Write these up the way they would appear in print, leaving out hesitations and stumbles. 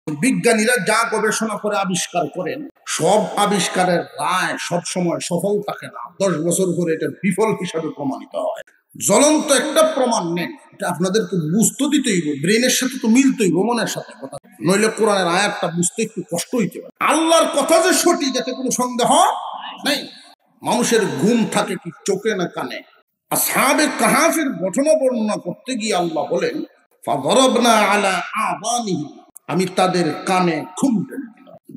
বিজ্ঞানীরা যা গবেষণা করে আবিষ্কার করেন, সব আবিষ্কারের রায় সব সময় সফল থাকে না। 10 বছর পরে এটা বিফল হিসাবে প্রমাণিত হয়। জ্বলন্ত একটা প্রমাণ নেই, এটা আপনাদেরকে বুঝতে দিতেই হবে, ব্রেনের সাথে তো মিলতেই হবে, মনের সাথে কথা, নইলে কোরআনের আয়াতটা বুঝতে একটু কষ্ট হইতে পারে। আল্লাহর কথা যে সঠিক, এতে কোনো সন্দেহ নাই। মানুষের ঘুম থাকে কি চোখে না কানে? আসহাবে কাহাফের ঘটনা বর্ণনা করতে গিয়ে আল্লাহ বলেন, ফাদরাবনা আলা আযানিহিম, আমি তাদের কানে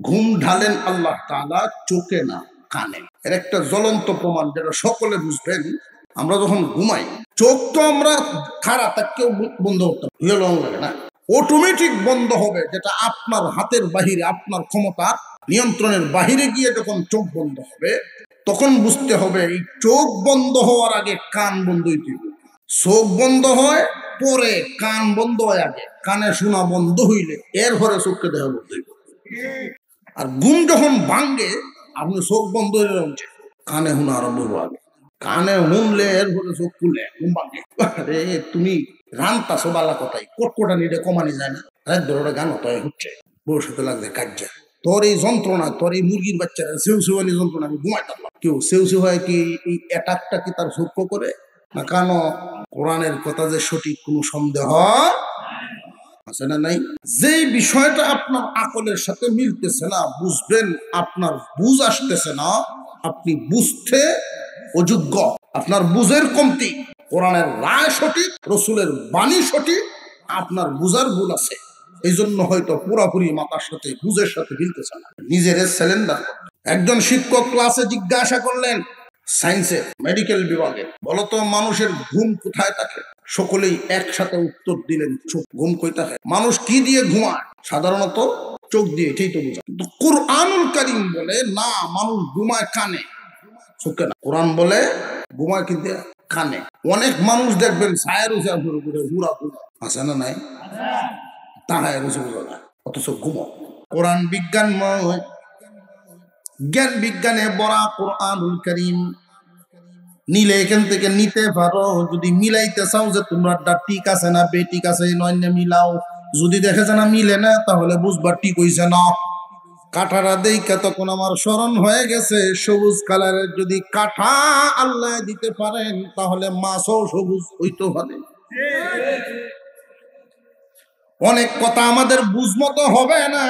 ঘুম ঢালেন আল্লাহ তাআলা, চোখে না কানে। এর একটা জ্বলন্ত প্রমাণ যেটা সকলে বুঝবেন। আমরা যখন ঘুমাই, চোখ তো আমরা খারাপ কেউ বন্ধ করতে লাগে না, অটোমেটিক বন্ধ হবে, যেটা আপনার হাতের বাহিরে, আপনার ক্ষমতা নিয়ন্ত্রণের বাহিরে গিয়ে যখন চোখ বন্ধ হবে, তখন বুঝতে হবে এই চোখ বন্ধ হওয়ার আগে কান বন্ধ হইতে হবে। চোখ বন্ধ হয় পরে, কান বন্ধ হয় আগে। কানে শোনা বন্ধ হইলে এর ঘরে চোখকে দেখা বন্ধ হইবে। আর ঘুম যখন ভাঙ্গে, আপনি চোখ বন্ধ হইলে কানে শোনা আরম্ভ হবো আগে। কানে শুনলে এর ঘরে চোখ খুলে ঘুম ভাঙ্গে। আরে তুমি রান্তাছো বালা কথাই, কোটকোটা নিতে কমানি যায় না, রাত ধরে গান হতায় হচ্ছে, বউর সাথে লাগছে কাজ্যা। তোর এই যন্ত্রণা, তোর এই মুরগির বাচ্চারা সেউ সেওয়ানি যন্ত্রণা আমি ঘুমাইতাম না। কেউ সেউ সেউ হয় কি এই অ্যাটাকটা কি তার সূক্ষ্ম করে না? কেন? কোরআনের কথা যে সঠিক, কোনো সন্দেহ আছে না নাই? যে বিষয়টা আপনার আকলের সাথে মিলতেছে না, বুঝবেন আপনার বুঝ আসতেছে না, আপনি বুঝতে অযোগ্য, আপনার বুঝের কমতি। কোরআনের রায় সঠিক, রসুলের বাণী সঠিক, আপনার বুঝার ভুল আছে। এই জন্য হয়তো পুরাপুরি মাতার সাথে বুঝের সাথে মিলতেছে না, নিজের সিলিন্ডার। একজন শিক্ষক ক্লাসে জিজ্ঞাসা করলেন সায়েন্সের মেডিকেল বিভাগে, বলতো মানুষের ঘুম কোথায় থাকে? সকলেই একসাথে উত্তর দিলেন চোখ। ঘুম কই থাকে? মানুষ কি দিয়ে ঘুমায়? সাধারণত চোখ দিয়ে, এটাই তো বোঝা। কিন্তু কুরআনুল কারীম বলে না, মানুষ ঘুমায় কানে, চোখে না। কোরআন বলে ঘুমায় কিন্তু কানে। অনেক মানুষ দেখবেন ছায়ের উচা শুরু করে হুড়া ঘুম আছে না নাই? তাহায় রুচি বোঝা যায়, অথচ ঘুমো। কোরআন বিজ্ঞানময়, জ্ঞান বিজ্ঞানে বড়া কোরআনুল কারীম নিলে এখান থেকে নিতে পারো। যদি মিলাইতে চাও যে তোমরা ঠিক আছে না বেঠিক আছে, নয় মিলাও। যদি দেখে যে না মিলে না, তাহলে বুঝবার ঠিক হইছে না। কাঁঠারা দেখে তখন আমার স্মরণ হয়ে গেছে, সবুজ কালারের যদি কাঁঠা আল্লাহ দিতে পারেন, তাহলে মাছও সবুজ হইতে পারে। অনেক কথা আমাদের বুঝমতো হবে না,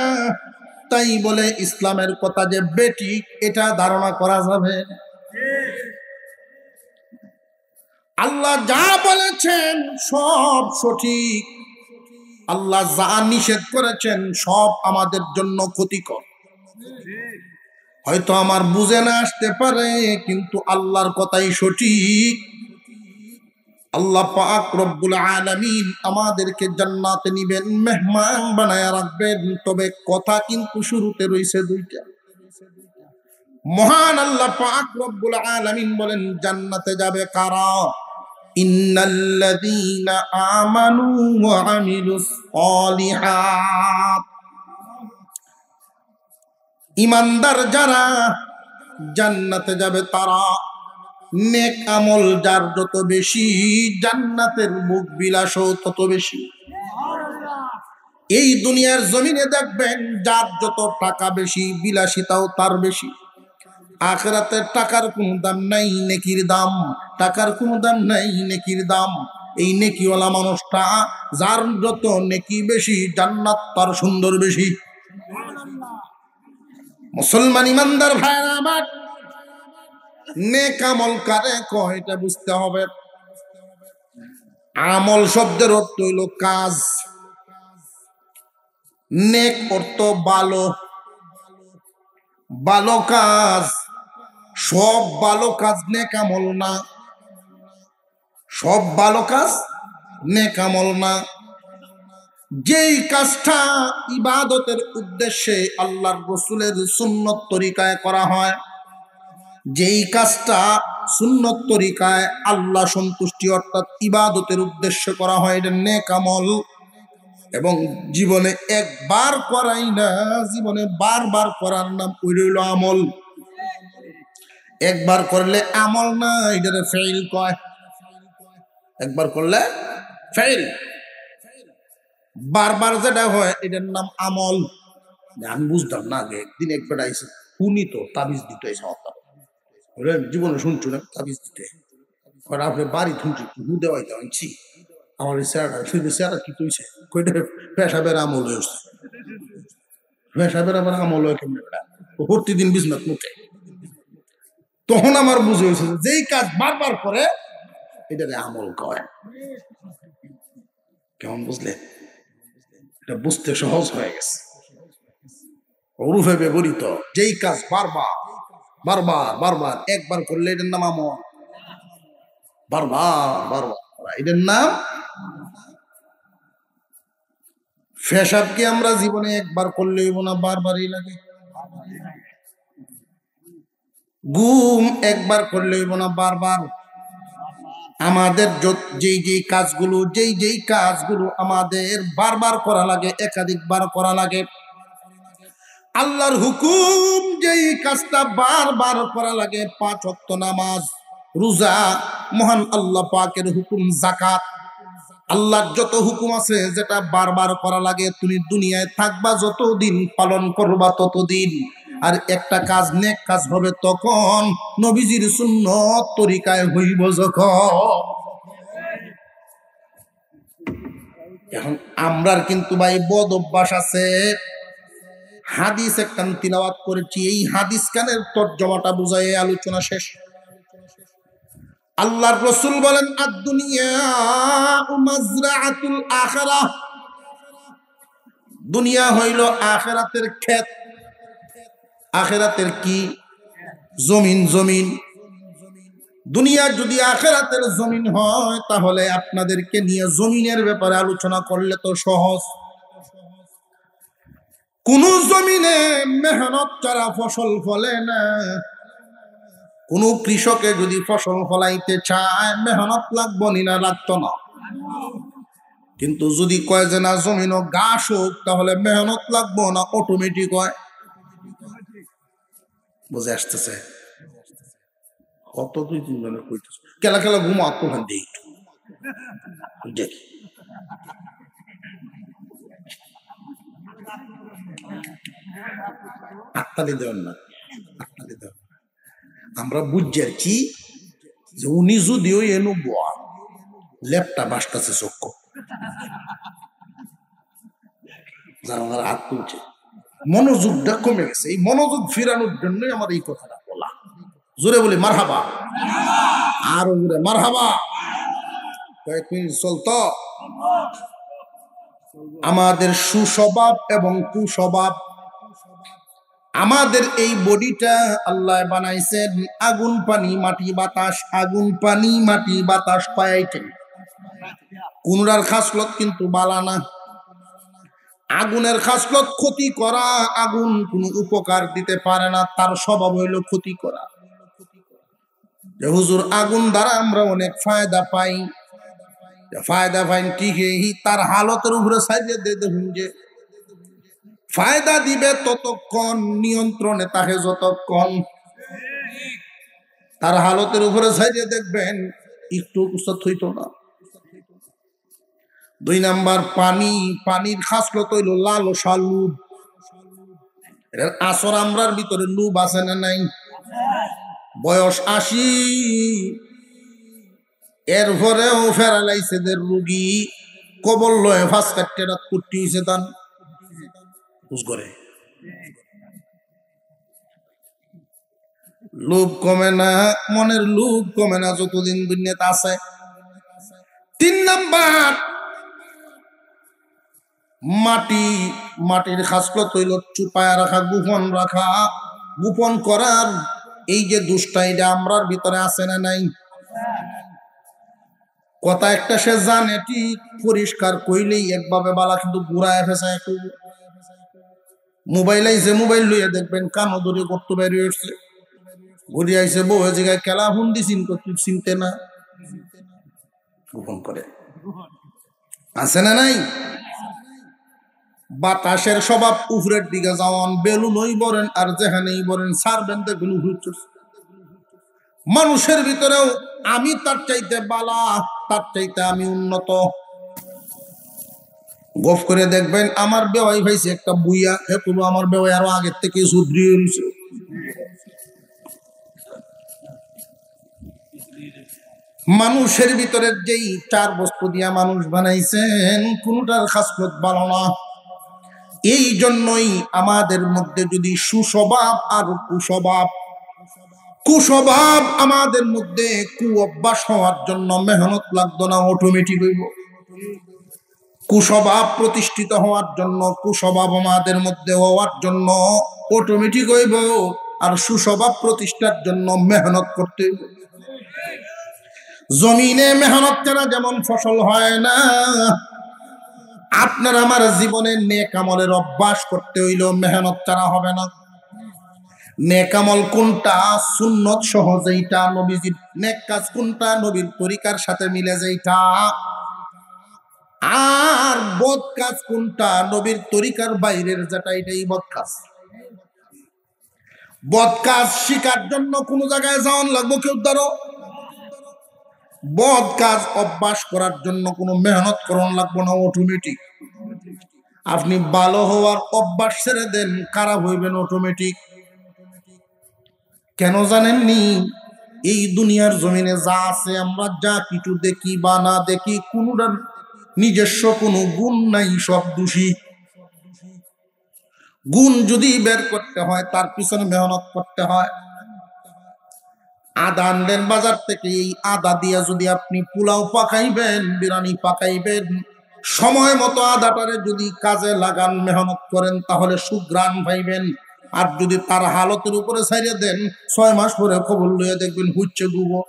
তাই বলে ইসলামের কথা যে বেঠিক এটা ধারণা করা যাবে। আল্লাহ যা বলেছেন সব সঠিক, আল্লাহ যা নিষেধ করেছেন সব আমাদের জন্য ক্ষতিকর। হয়তো আমার বুঝে না আসতে পারে, কিন্তু আল্লাহর কথাই সঠিক। আল্লাহ পাক রব্বুল আলামিন আমাদেরকে জান্নাতে নিবেন, মেহমান বানায়া রাখবেন। তবে কথা কিন্তু শুরুতে রয়েছে দুইটা। মহান আল্লাহ পাক রব্বুল আলামিন বলেন, জান্নাতে যাবে কারা? ইন্নাল্লাযীনা আমানু ওয়া আমিলুস সালিহাত, ঈমানদার যারা জান্নাতে যাবে তারা। নেক আমল যার যত বেশি, জান্নাতের মুখ বিলাসও তত বেশি। এই দুনিয়ার জমিনে দেখবেন যার যত টাকা বেশি, বিলাসিতাও তার বেশি। আখিরাতের টাকার কোনো দাম নাই, নেকির দাম। টাকার কোনো দাম নাই, নেকির দাম। এই নেকিওয়ালা মানুষটা, যার যত নেকি বেশি, জান্নাত তার সুন্দর বেশি। মুসলমান ইমানদার ভাইরা আমার, নেক আমল কারে কয় এটা বুঝতে হবে। আমল শব্দের অর্থ হইল কাজ। নেক অর্থ ভালো, ভালো কাজ। সব ভালো কাজ নেক আমল না, সব ভালো কাজ নেক আমল না। যেই কাজটা ইবাদতের উদ্দেশ্যে আল্লাহর রাসূলের সুন্নত তরিকায় করা হয়, যেই কাজটা সুন্নত তরিকায় আল্লাহ সন্তুষ্টি অর্থাৎ ইবাদতের উদ্দেশ্যে করা হয়, এটা নেক আমল। এবং জীবনে একবার করাই না, জীবনে বারবার করার নাম ওই রইল আমল। একবার করলে আমল না, এটারে ফেইল কয়। একবার করলে ফেইল। বারবার যেটা হয় এটার নাম আমল। আমি বুঝতাম না আগে, একদিন একবার আইসে উনি তো তাবিজ দিতে এসে জীবনে শুনছো না তাবিজ দিতে, আপনি বাড়ি শুনছি হু দেওয়াইতে আনছি আমার চেহারা কি তুইছে কইটা পেশাবের আমল হয়েছে, পেশাবের আবার আমল হয় কেমনি বেটা, প্রতিদিন বিজনেস মুখে। তখন আমার বুঝে হয়েছে যেই কাজ বারবার করে এটারে আমল কয়। কেমন বুঝলে? এটা বুঝতে সহজ হয়ে গেছে। ওরূপে ব্যবহৃত যেই কাজ বারবার বারবার বারবার একবার করলে এটার নাম আমল, বারবার বারবার এটার নাম। পেশাব কি আমরা জীবনে একবার করলে হইব না বারবারই লাগে? ঘুম একবার করলে হইব না বারবার? আমাদের যেই কাজগুলো আমাদের বারবার করা লাগে, একাধিকবার করা লাগে। আল্লাহর হুকুম যেই কাজটা বারবার করা লাগে, 5 ওয়াক্ত নামাজ, রোজা, মহান আল্লাহ পাকের হুকুম যাকাত, আল্লাহর যত হুকুম আছে যেটা বারবার করা লাগে, তুমি দুনিয়ায় থাকবা যতদিন পালন করবা ততদিন। আর একটা কাজ নেক কাজ হবে তখন, নবীজির সুন্নত তরিকায় হইব যখন। এখন আমরার কিন্তু ভাই বদ অভ্যাস আছে। হাদিস একটা তিলাওয়াত করেছি, এই হাদিস কানের তর্জমাটা বুঝায় আলোচনা শেষ। আল্লাহর রাসূল বলেন আদ-দুনিয়া মাযরাআতুল আখিরাহ, দুনিয়া হইল আখিরাতের ক্ষেত। আখিরাতের কি? জমিন। জমিন দুনিয়া যদি আখিরাতের জমিন হয় তাহলে আপনাদেরকে নিয়ে জমিনের ব্যাপারে আলোচনা করলে তো সহজ। কোন জমিনে মেহনত ছাড়া ফসল ফলে না। কোন কৃষকে যদি ফসল ফলাইতে চায় মেহনত লাগবো না, লাগতো না। কিন্তু যদি কয় যে না জমিন ও ঘাস হোক তাহলে মেহনত লাগবো না, অটোমেটিক হয়। বুঝে আসতেছে? কত 2-3 জনের কইতেছে খেলা খেলা ঘুমা আত্মখান দিয়ে একটু দেখি। আত্মালি দেবেন না, আত্মালি দেবেন। আমরা বুঝছি যে উনি যদিও এনো বোয়া লেপটা বাসতেছে চক্ষু, যার আমার হাত তুলছে, মনোযোগটা কমে গেছে। এই মনোযোগ ফিরানোর জন্যই আমার এই কথাটা বলা। জোরে বলি মারহাবা, আরো জোরে মারহাবা। কয়েক মিনিট চলতো। আমাদের সুস্বভাব এবং কুস্বভাব, আমাদের এই বডিটা আল্লাহ বানাইছেন আগুন পানি মাটি বাতাস, আগুন পানি মাটি বাতাস পাইতেন। কোনটার খাসলত কিন্তু বালা না। আগুনের খাসলত ক্ষতি করা, আগুন কোনো উপকার দিতে পারে না, তার স্বভাব হইল ক্ষতি করা। যে হুজুর আগুন দ্বারা আমরা অনেক ফায়দা পাই, ফায়দা পাই ঠিকই, তার হালতের উপরে সাইডে দেখুন যে ফায়দা দিবে ততক্ষণ, নিয়ন্ত্রণে তাকে যতক্ষণ, তার হালতের উপরে সাইডে দেখবেন একটু উস্তাদ হইত না। 2 নাম্বার পানি, পানির খাসলত হইল লালসা, লোভ। এর আসর আমরার ভিতরে লোভ আছে না নাই? বয়স 80, এরপরেও প্যারালাইসিসের রোগী কবল লয়ে ফাঁস কাটতে রাত করতে হয়েছে তান বুঝ করে। লোভ কমে না, মনের লোভ কমে না যতদিন দুনিয়াতে আছে। 3 নাম্বার মাটি, মাটির খাসলত হইল চুপায় রাখা, গোপন রাখা। গোপন করার এই যে দুষ্টাইটা আমরার ভিতরে আছে না নাই? কথা একটা সে জানে ঠিক, পরিষ্কার কইলেই একভাবে বালা, কিন্তু ঘুরায় ফেসা একটু। মোবাইল আইছে, মোবাইল লইয়া দেখবেন কানো ধরে করতে বেরিয়ে উঠছে, ঘুরে আইসে বউ জায়গায় খেলা হুন্দি চিনতে না, গোপন করে। আছে না নাই? বাতাসের স্বভাব উপরের দিকে যাওয়ান, বেলুনই বলেন আর যেখানেই বলেন সারবেন দেখুন ঘুরছে। মানুষের ভিতরেও আমি তার চাইতে বালা, তার চাইতে আমি উন্নত। গফ করে দেখবেন আমার বেওয়াই ভাইছে একটা বুইয়া, হেতু আমার বেওয়াই আরো আগের থেকে সুদৃঢ় হয়েছে। মানুষের ভিতরে যেই চার বস্তু দিয়া মানুষ বানাইছেন কোনটার খাসলত ভালো না। এই জন্যই আমাদের মধ্যে যদি সুস্বভাব আর কুস্বভাব, কুস্বভাব আমাদের মধ্যে কুঅভ্যাস হওয়ার জন্য মেহনত লাগতো না, অটোমেটিক হইব। কুস্বভাব প্রতিষ্ঠিত হওয়ার জন্য, কুস্বভাব আমাদের মধ্যে হওয়ার জন্য অটোমেটিক হইব। আর সুস্বভাব প্রতিষ্ঠার জন্য মেহনত করতে হইব। জমিনে মেহনত ছাড়া যেমন ফসল হয় না, আপনার আমার জীবনে নেক আমলের অভ্যাস করতে হইল, মেহনত ছাড়া হবে না। নেক আমল কোনটা? সুন্নত সহ যেইটা, নবীজির নেক কাজ কোনটা? নবীর তরিকার সাথে মিলে যেইটা। আর বদ কাজ কোনটা? নবীর তরিকার বাইরের যেটা, এটাই বদ কাজ। বদ কাজ শিকার জন্য কোন জায়গায় যাওয়ান লাগবো কেউ ধরো। বদ কাজ অভ্যাস করার জন্য কোনো মেহনত করন লাগবো না, অটোমেটিক। আপনি ভালো হওয়ার অভ্যাস ছেড়ে দেন, খারাপ হইবেন অটোমেটিক। কেন জানেননি? এই দুনিয়ার জমিনে যা আছে, আমরা যা কিছু দেখি বা না দেখি, কোনটার নিজস্ব কোনো গুণ নাই, সব দোষী। গুণ যদি বের করতে হয় তার পিছনে মেহনত করতে হয়। আদা আনলেন বাজার থেকে, এই আদা দিয়া যদি আপনি পোলাও পাকাইবেন, বিরিয়ানি পাকাইবেন, সময় মতো আদাটারে যদি কাজে লাগান, মেহনত করেন, তাহলে সুঘ্রাণ পাইবেন। আর যদি তার হালতের উপরে ছাইড়ে দেন, 6 মাস পরে খবর লইয়া দেখবেন হুচ্ছে গুবো।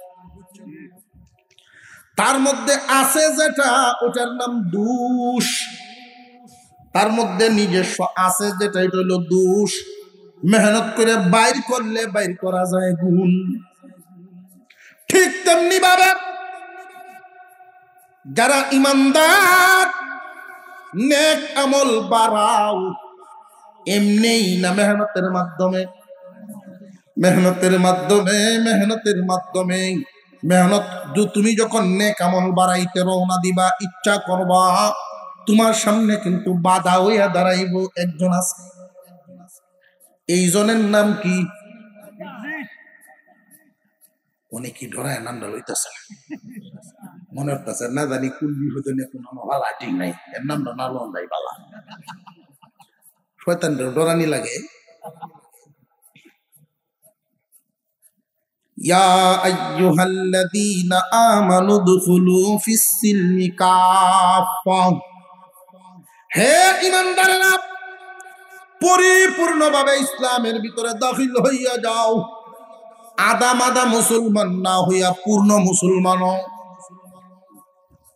তার মধ্যে আছে যেটা, ওটার নাম দোষ। তার মধ্যে নিজস্ব আছে যেটা, এটা হইল দোষ। মেহনত করে বাইর করলে বাইর করা যায় গুণ। ঠিক তেমনি ভাবে যারা ইমানদার, নেক আমল বাড়াও এমনিই না, মেহনতের মাধ্যমে। মেহনতের মাধ্যমে, মেহনতের মাধ্যমে। মেহনত তুমি যখন নেক আমল বাড়াইতে রওনা দিবা, ইচ্ছা করবা, তোমার সামনে কিন্তু বাধা হইয়া দাঁড়াইব একজন আছে। এই জনের নাম কি? অনেকে ডরায় নামটা লইতেছে, মনে হচ্ছে না জানি কোন বিপদে কোন বালা ঠিক নাই, এর নামটা না লন্ডাই বালা। শয়তান ডরানি লাগে। ইয়া আইয়ুহাল্লাযীনা আমানু দুখুলু ফিস-সিলমি কাফা। হে ঈমানদারেরা, পরিপূর্ণভাবে ইসলামের ভিতরে দাখিল হইয়া যাও। আদা মাদা মুসলমান না হইয়া পূর্ণ মুসলমান হও।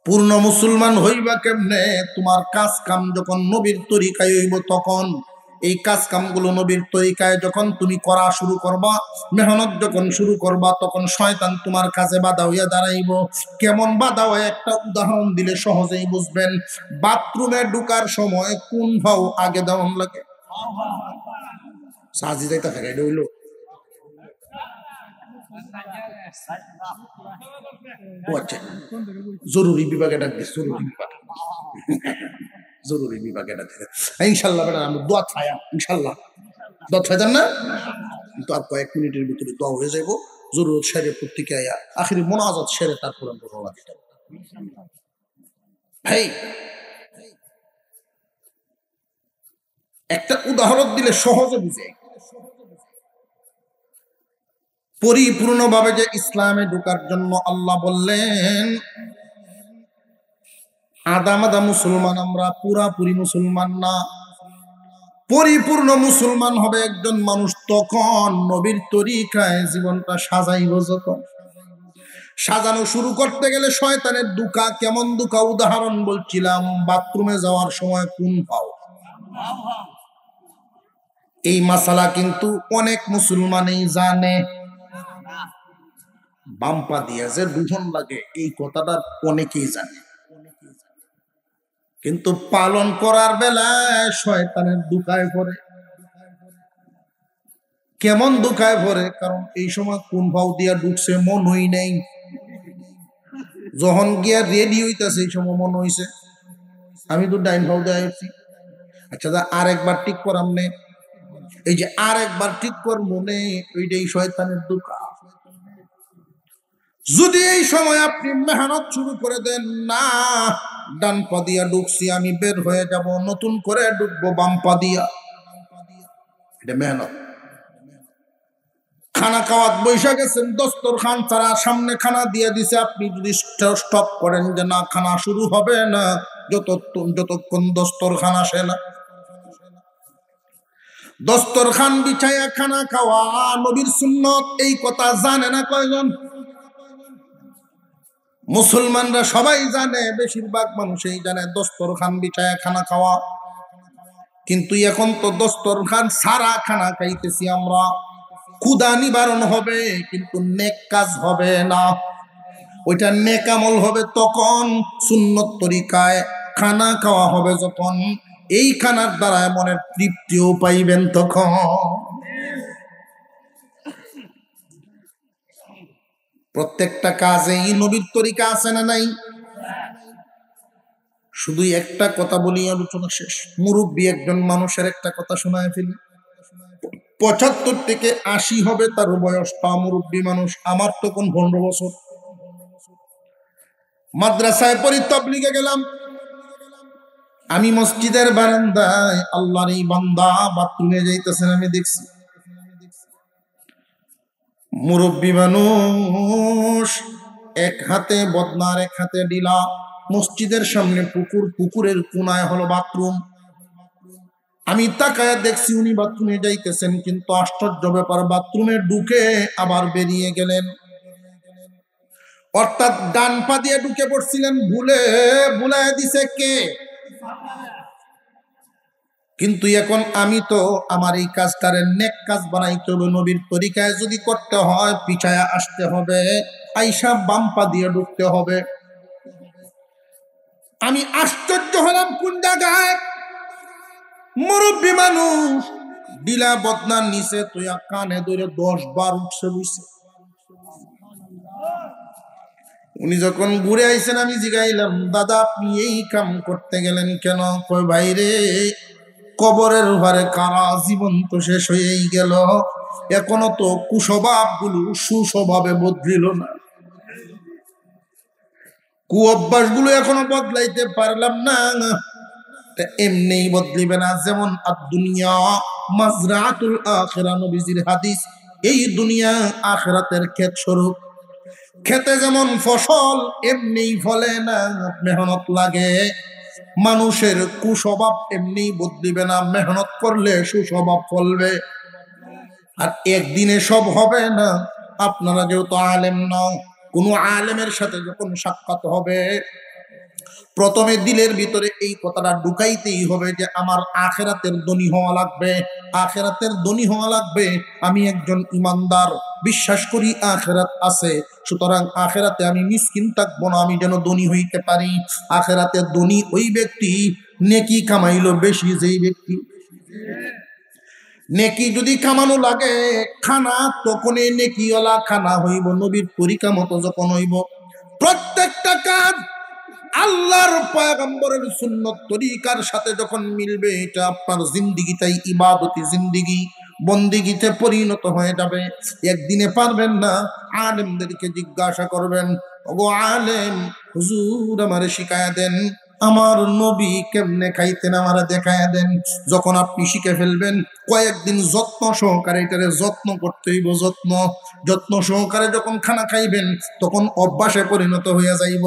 পূর্ণ মুসলমান হইবা কেমনে? তোমার কাজ কাম যখন নবীর তরিকায় হইব, তখন এই কাজ কামগুলো নবীর তরিকায় যখন তুমি করা শুরু করবা, মেহনত যখন শুরু করবা, তখন শয়তান তোমার কাছে বাধা হইয়া দাঁড়াইব। কেমন বাধা হয়? একটা উদাহরণ দিলে সহজেই বুঝবেন। বাথরুমে ঢুকার সময় কোন ভাও আগে দেওয়ান লাগে? সাজি যাইতে থাকে, এটা হইল জরুরি বিভাগে ডাকবে, জরুরি বিভাগ, জরুরি বিভাগে ডাকবে। ইনশাল্লাহ বেটা আমি দোয়া খায়া, ইনশাল্লাহ দোয়া খাইতাম না, কিন্তু আর কয়েক মিনিটের ভিতরে দোয়া হয়ে যাইব। জরুরত সেরে প্রত্যেকে আয়া আখিরি মোনাজাত সেরে তারপর আমরা রওনা দিতাম। ভাই একটা উদাহরণ দিলে সহজে বুঝে। পরিপূর্ণভাবে যে ইসলামে ঢোকার জন্য আল্লাহ বললেন, আদা মাদা মুসলমান আমরা, পুরাপুরি মুসলমান না। পরিপূর্ণ মুসলমান হবে একজন মানুষ তখন নবীর তরিকায় জীবনটা সাজাইব। যখন সাজানো শুরু করতে গেলে শয়তানের দুকা, কেমন দুকা? উদাহরণ বলছিলাম, বাথরুমে যাওয়ার সময় কোন পাও। এই মাসালা কিন্তু অনেক মুসলমানই জানে। বাম্পা দিয়া যে দুজন লাগে, এই কথাটা অনেকেই জানে, কিন্তু পালন করার বেলায় শয়তানের দুকায় পড়ে। কেমন দুকায় পড়ে? কারণ এই সময় কোন ভাও দিয়া ঢুকছে মন হই নাই, যখন গিয়া রেডি হইতাছে এই সময় মন হইছে আমি তো ডাইন ভাও দেয়াছি। আচ্ছা আর একবার ঠিক করাম নে, এই যে আর একবার ঠিক কর মনে, ওইটাই শয়তানের দোকা। যদি এই সময় আপনি মেহনত শুরু করে দেন, না ডান পা দিয়া ঢুকছি আমি বের হয়ে যাব, নতুন করে ঢুকবো বাম পা দিয়া, এটা মেহনত। খানা খাওয়াত বৈশা গেছেন, দস্তরখান ছাড়া সামনে খানা দিয়ে দিছে, আপনি যদি স্টপ করেন যে না খানা শুরু হবে না যতক্ষণ দস্তরখান আসে না। দস্তরখান বিছায়া খানা খাওয়া নবীর সুন্নত, এই কথা জানে না কয়জন? মুসলমানরা সবাই জানে, বেশিরভাগ মানুষই জানে দস্তরখান বিছায়া খানা খাওয়া, কিন্তু এখন তো দস্তরখান সারা খানা খাইতেছি আমরা। ক্ষুধা নিবারণ হবে কিন্তু নেক কাজ হবে না। ওইটা নেক আমল হবে তখন, সুন্নত তরিকায় খানা খাওয়া হবে যখন, এই খানার দ্বারা মনের তৃপ্তিও পাইবেন তখন। প্রত্যেকটা কাজেই নবীর তরিকা আছে না নাই? শুধু একটা কথা বলি, আলোচনা শেষ। মুরব্বী একজন মানুষের একটা কথা শোনায় ফেলি, ৭৫ থেকে ৮০ হবে তার বয়সটা, মুরব্বী মানুষ। আমার তখন ১৫ বছর। মাদ্রাসায় পড়ি, তাবলীগে গেলাম। আমি মসজিদের বারান্দায় আল্লাহর এই বান্দা বাথরুমে যাইতেছেন, আমি দেখছি মুরব্বী মানুষ, এক হাতে বদনার এক হাতে ডিলা। মসজিদের সামনে পুকুর, পুকুরের কোনায় হলো বাথরুম। আমি তাকায় দেখছি উনি বাথরুমে যাইতেছেন, কিন্তু আশ্চর্য ব্যাপার, বাথরুমে ঢুকে আবার বেরিয়ে গেলেন। অর্থাৎ ডান পা দিয়ে ঢুকে পড়ছিলেন, ভুলে ভুলাই দিছে কে? কিন্তু এখন আমি তো আমার এই কাজটারে নেক কাজ বানাইতে হবে, নবীর তরিকায় যদি করতে হয় পিছায়া আসতে হবে, আইসা বাম পা দিয়ে ঢুকতে হবে। আমি আশ্চর্য হলাম, কোন জায়গায় মুরব্বী মানুষ ডিলা বদনার নিচে তুই কানে ধরে ১০ বার উঠছে বুঝছে। উনি যখন ঘুরে আইছেন, আমি জিগাইলাম, দাদা আপনি এই কাম করতে গেলেন কেন? কই ভাইরে, কবরের উপরে কারা, জীবন তো শেষ হয়েই গেল, এখনো তো কুস্বভাব গুলো সুস্বভাবে বদলিল না, কু অভ্যাস গুলো এখনো বদলাইতে পারলাম না। এমনি বদলিবে না। যেমন দুনিয়া মাজরাতুল আখিরা, নবীজির হাদিস, এই দুনিয়া আখিরাতের ক্ষেত স্বরূপ। খেতে যেমন ফসল এমনি ফলে না, মেহনত লাগে। মানুষের কুস্বভাব এমনি বদলিবে না, মেহনত করলে সুস্বভাব ফলবে। আর একদিনে সব হবে না। আপনারা যেহেতু আলেম না, কোন আলেমের সাথে যখন সাক্ষাৎ হবে, প্রথমে দিলের ভিতরে এই কথাটা ঢুকাইতেই হবে যে আমার আখিরাতের ধনী হওয়া লাগবে, আখিরাতের ধনী হওয়া লাগবে। আমি একজন ইমানদার, বিশ্বাস করি আখিরাত আছে, সুতরাং আখিরাতে আমি মিসকিন থাকবো না, আমি যেন ধনী হইতে পারি। আখিরাতে ধনী ওই ব্যক্তি নেকি কামাইলো বেশি, যেই ব্যক্তি নেকি যদি কামানো লাগে খানা, তখন এই নেকিওয়ালা খানা হইব, নবীর তরিকা মতো যখন হইব। প্রত্যেকটা কাজ আল্লাহর পয়গম্বরের সুন্নত তরিকার সাথে যখন মিলবে, এটা আপনার জিন্দিগিটাই ইবাদতি জিন্দিগি, বন্দিগিতে পরিণত হয়ে যাবে। একদিনে পারবেন না। আলেমদেরকে জিজ্ঞাসা করবেন, ওগো আলেম, হুজুর আমারে শিখায়া দেন, আমার নবী কেমনে খাইতেন আমারে দেখায়া দেন। যখন আপনি শিখে ফেলবেন, কয়েকদিন যত্ন সহকারে এটারে যত্ন করতে হইব, যত্ন সহকারে যখন খানা খাইবেন, তখন অভ্যাসে পরিণত হয়ে যাইব।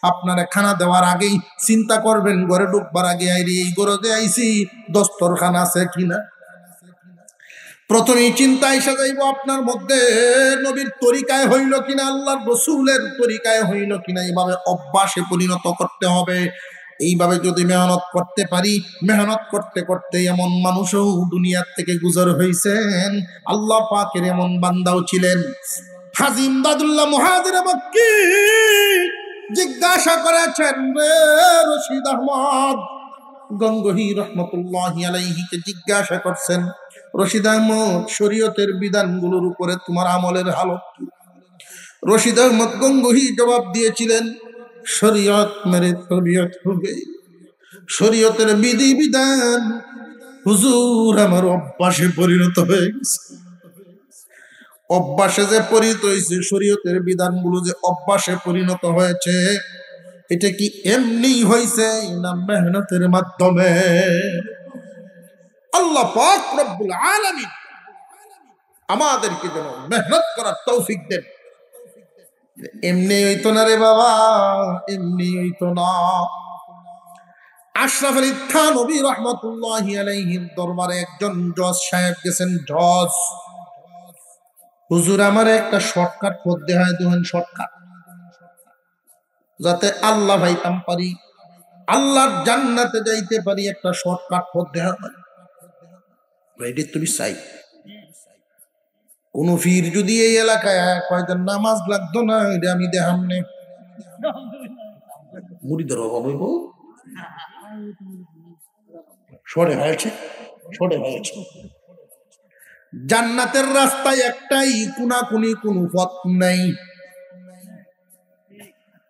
আপনারা খানা দেওয়ার আগেই চিন্তা করবেন, ঘরে ঢুকবার আগে, আইরে এই ঘরে আইছি দস্তরখান আছে কিনা। প্রথমেই চিন্তা এসে যাইব আপনার মধ্যে, নবীর তরিকায় হইল কিনা, আল্লাহর রসুলের তরিকায় হইল কিনা। এইভাবে অভ্যাসে পরিণত করতে হবে। এইভাবে যদি মেহনত করতে পারি, মেহনত করতে করতে এমন মানুষও দুনিয়ার থেকে গুজর হয়েছেন। আল্লাহ পাকের এমন বান্দাও ছিলেন। হাজী ইমদাদুল্লাহ মুহাজির মক্কি জিজ্ঞাসা করেছেন, রে রশিদ আহমদ গঙ্গোহী রহমতুল্লাহি আলাইহিকে জিজ্ঞাসা করছেন, রশিদ আহমদ শরীয়তের বিধানগুলোর উপরে তোমার আমলের হালত কি? রশিদ আহমদ গঙ্গোহী জবাব দিয়েছিলেন, শরীয়ত মেরে তবিয়ত হো গই, শরীয়তের বিধি বিধান হুজুর আমার অভ্যাসে পরিণত হয়ে গেছে। অভ্যাসে যে পরিণত হয়েছে, শরীয়তের বিধানগুলো যে অভ্যাসে পরিণত হয়েছে, এটা কি এমনি হয়েছে না মেহনতের মাধ্যমে? আল্লাহ পাক রব্বুল আলামিন আমাদেরকে যেন মেহনত করার তৌফিক দেন। এমনি হইতো না রে বাবা, এমনি হইতো না। আশরাফ আলী থানভী রাহমাতুল্লাহি আলাইহির দরবারে একজন জজ সাহেব গেছেন। জজ, হুজুর আমার একটা শর্টকাট পথ দেখায় দেন, শর্টকাট যাতে আল্লাহ ভাইতাম পারি, আল্লাহর জান্নাতে যাইতে পারি, একটা শর্টকাট পথ দেখা পারি। এটি তুমি চাই? কোন ফির যদি এই এলাকায় কয়জন নামাজ লাগতো না, এটা আমি দেখাম নে মুড়িদের অভাব হইব। সরে হয়েছে, সরে হয়েছে। জান্নাতের রাস্তায় একটাই, কোনাকুনি কোনো পথ নাই।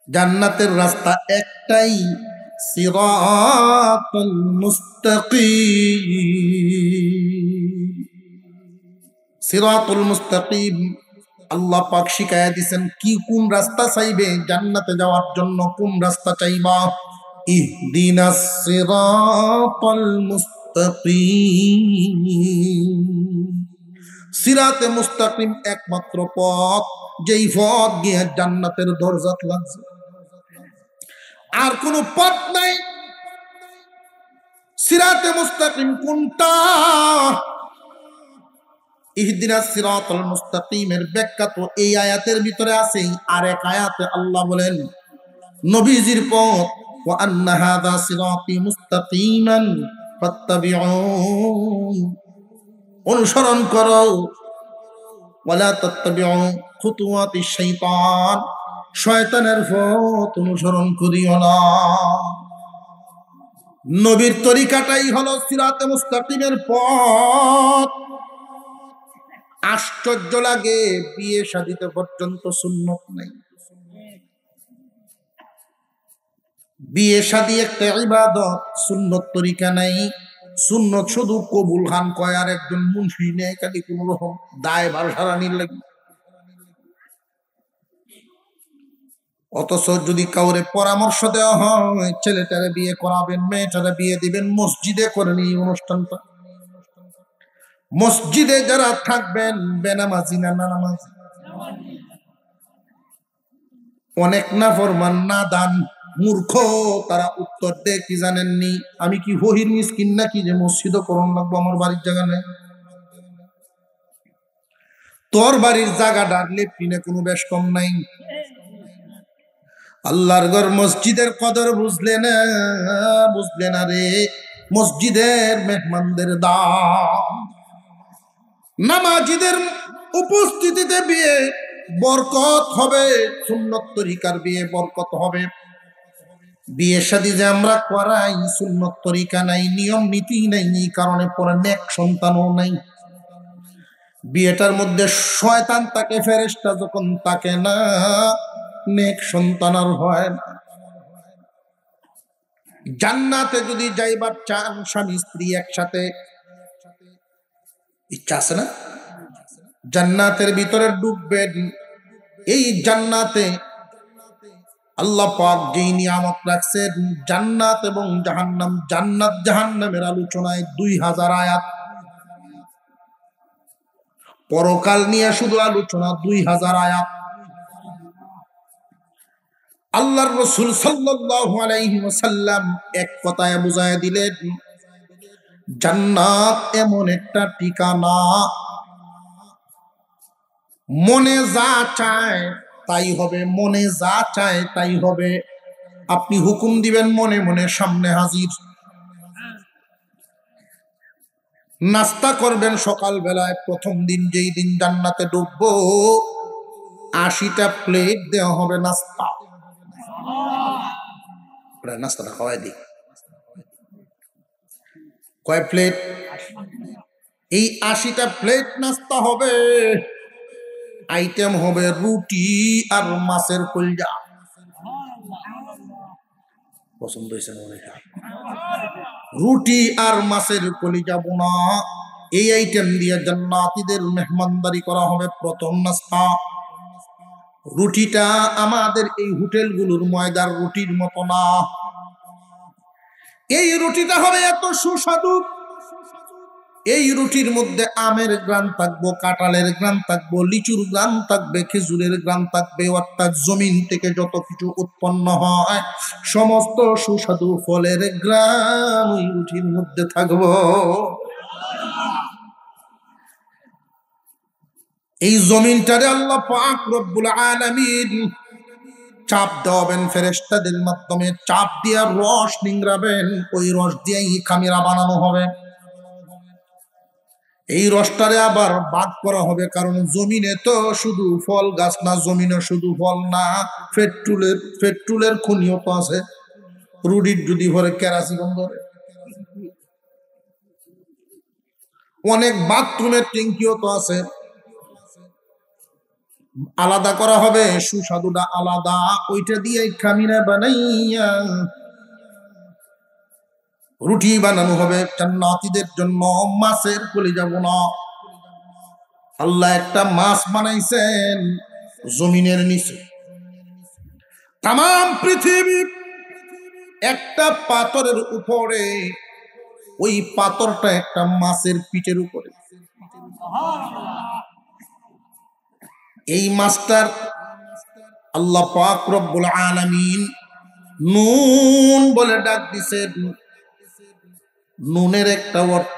জান্নাতের রাস্তা একটাই, সিরাতুল মুস্তাকিম। সিরাতুল মুস্তাকিম আল্লাহ পাক শিখায়া দিয়েছেন কি, কোন রাস্তা চাইবে জান্নাতে যাওয়ার জন্য, কোন রাস্তা চাইবা? ইহদিনাস সিরাতাল মুস্তাকিম। সিরাতে মুস্তাকিম একমাত্র পথ, যেই পথ গিয়ে জান্নাতের দরজাত লাগছে, আর কোনো পথ নাই। সিরাতে মুস্তাকিম কোনটা? ইহদিনাস সিরাতাল মুস্তাকিমের ব্যাখ্যা তো এই আয়াতের ভিতরে আছে। আর এক আয়াতে আল্লাহ বলেন নবীজির পথ, ওয়া আন্না হাযা সিরাতি মুস্তাকিমান ফাত্তাবিউন, অনুসরণ করো, ওয়ালা তাত্তাবিউ খুতুওয়াতিশ শাইতান, শয়তানের পথ অনুসরণ করিও না। নবীর তরিকাটাই হলো সিরাতে মুস্তাকিমের পথ। আশ্চর্য লাগে, বিয়ে শাদীতে পর্যন্ত সুন্নত নাই। বিয়ে শাদী একটা ইবাদত, সুন্নত তরিকা নাই। সুন্নত শুধু কবুল খান কয় আর একজন মুন্সি নেই, খালি কোন রকম দায় ভার সারানির লাগে। অথচ যদি কাউরে পরামর্শ দেওয়া হয় ছেলেটারে বিয়ে করাবেন, মেয়েটারে বিয়ে দিবেন, মসজিদে করেন এই অনুষ্ঠানটা। মসজিদে যারা থাকবেন বেনামাজি না নামাজি? অনেক নাফরমান নাদান মূর্খ, তারা উত্তর দেয় কি জানেননি? আমি কি ফকির মিসকিন নাকি যে মসজিদও করণ লাগবো? আমার বাড়ির জায়গা নেই। তোর বাড়ির জায়গা ডাকলে পিনে কোনো বেশ কম নাই। আল্লাহর ঘর মসজিদের কদর বুঝলে না, বুঝলে না রে। মসজিদের মেহমানদের দাম, নামাজিদের উপস্থিতিতে বিয়ে বরকত হবে, সুন্নত তরিকার বিয়ে বরকত হবে। বিয়ে শাদী যে আমরা করাই, সুন্নত তরিকা নাই, নিয়ম নীতি নাই, এই কারণে পরে নেক সন্তানও নাই। বিয়েটার মধ্যে শয়তান তাকে, ফেরেশতা যখন তাকে না, নেক সন্তান আর হয় না। জান্নাতে যদি যাইবার চান স্বামী স্ত্রী একসাথে, ইচ্ছা আছে না? জান্নাতের ভিতরে ঢুকবেন। এই জান্নাতে আল্লাহ পাক যেই নিয়ামত রাখছেন, জান্নাত এবং জাহান্নাম, জান্নাত জাহান্নামের আলোচনায় 2000 আয়াত। পরকাল নিয়ে শুধু আলোচনা 2000 আয়াত। আল্লাহর রাসূল সাল্লাল্লাহু আলাইহি ওয়াসাল্লাম এক কথায় বুঝায় দিলেন, জান্নাত এমন একটা ঠিকানা, মনে যা চায় তাই হবে, মনে যা চায় তাই হবে। আপনি হুকুম দিবেন, মনে মনে সামনে হাজির। নাস্তা করবেন সকাল বেলায়, প্রথম দিন যেই দিন জান্নাতে ঢুকবো 80টা প্লেট দেওয়া হবে নাস্তা। নাস্তাটা খাওয়াই দিই। কয় প্লেট? এই 80টা প্লেট নাস্তা হবে। আইটেম হবে রুটি আর মাছের কলজা। পছন্দ হয়েছে না অনেক। রুটি আর মাছের কলিজা বোনা এই আইটেম দিয়ে জান্নাতীদের মেহমানদারি করা হবে প্রথম নাস্তা। রুটিটা আমাদের এই হোটেলগুলোর ময়দার রুটির মতো না, এই রুটিটা হবে এত সুস্বাদু। এই রুটির মধ্যে আমের গ্রান থাকবো, কাঁঠালের গ্রান থাকবো, লিচুর গ্রান থাকবে, খেজুরের গ্রান থাকবে, অর্থাৎ জমিন থেকে যত কিছু উৎপন্ন হয় সমস্ত সুস্বাদু ফলের গ্রান ওই রুটির মধ্যে থাকবো। এই জমিনটারে আল্লাহ পাক রব্বুল আলামিন চাপ দেওয়াবেন ফেরেশতাদের মাধ্যমে, চাপ দিয়ে রস নিংড়াবেন, ওই রস দিয়েই খামিরা বানানো হবে। এই রসটারে আবার ভাগ করা হবে, কারণ জমিনে তো শুধু ফল গাছ না, জমিনে শুধু ফল না, পেট্রোলের খনিও তো আছে। রুডির যদি ভরে কেরাসিন ধরে, অনেক বাথরুমের ট্যাঙ্কিও তো আছে। আলাদা করা হবে, সুস্বাদুটা আলাদা, ওইটা দিয়ে খামিরা বানাইয়া রুটি বানানো হবে জান্নাতীদের জন্য। মাছের কলিজা বোনা, আল্লাহ একটা মাছ বানাইছেন জমিনের নিচে। তাম পৃথিবী একটা পাথরের উপরে, ওই পাথরটা একটা মাছের পিঠের উপরে। এই মাছটার আল্লাহ পাক রব্বুল আলামিন নুন বলে ডাক দিছেন। নুনের একটা অর্থ